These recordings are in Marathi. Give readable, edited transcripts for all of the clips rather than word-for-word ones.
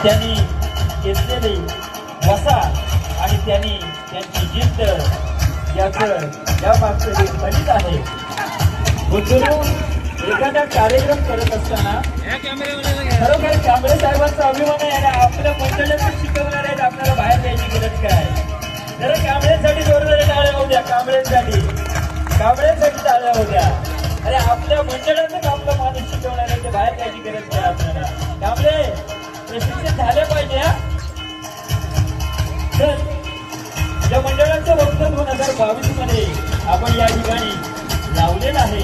त्यांनी घेतलेली वसा आणि त्यांनी त्यांची जिद्द याचं या मागचं हे फलित आहे. म्हणून एखादा कार्यक्रम करत असताना खरोखर कांबळे साहेबांचा अभिमान आहे आणि आपल्या मंडळाला शिकवणार आहेत. आपल्याला बाहेर द्यायची गरज काय. जरा कांबळेसाठी जोरदार टाळ्या होत्या. कांबळेसाठी टाळ्या होत्या. अरे आपल्या मंडळातच आपला माणूस शिकवणार आहे, ते बाहेर द्यायची गरज काय आपल्याला. कांबळे प्रशिक्षण झाले पाहिजे. तर या मंडळाचं वक्तव्य 2022 मध्ये आपण या ठिकाणी लावलेलं आहे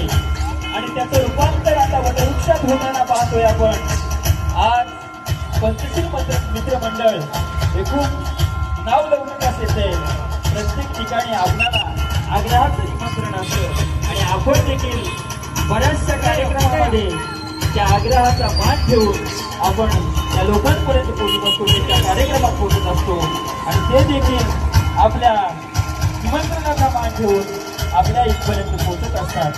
आणि त्याचं रूपांतर आता वटवृक्षात होताना पाहतोय आपण. आज पंचशील मित्रमंडळ हे खूप नाव लवकर येते. प्रत्येक ठिकाणी आपल्याला आग्रहाचं निमंत्रण असतं आणि आपण देखील बऱ्याचशा कार्यक्रमामध्ये त्या आग्रहाचा मान ठेवून आपण त्या लोकांपर्यंत पोहोचत असतो, त्या कार्यक्रमात पोहोचत असतो आणि ते देखील आपल्या निमंत्रणाचा मान ठेवून आपल्या इथपर्यंत पोहोचत असतात.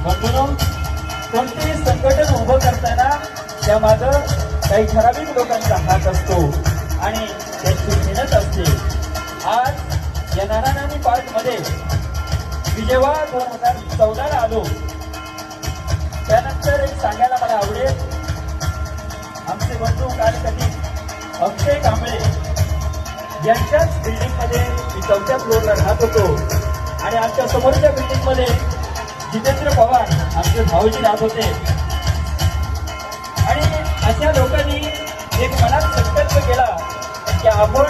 म्हणून कोणतेही संघटन उभं करताना त्यामागं काही ठराविक लोकांचा हात असतो आणि त्यांची मेहनत असते. आज या नानानानी पार्कमध्ये मी जेव्हा 2014 आलो त्यानंतर एक सांगायला मला आवडेल. आमचे बंधू कार्यकर्ते अक्षय कांबळे यांच्याच बिल्डिंगमध्ये मी 4थ्या फ्लोअरला राहत होतो आणि आमच्या समोरच्या बिल्डिंगमध्ये जितेंद्र पवार आमचे भाऊजी राहत होते. आणि अशा लोकांनी एक मनात संकल्प केला की आपण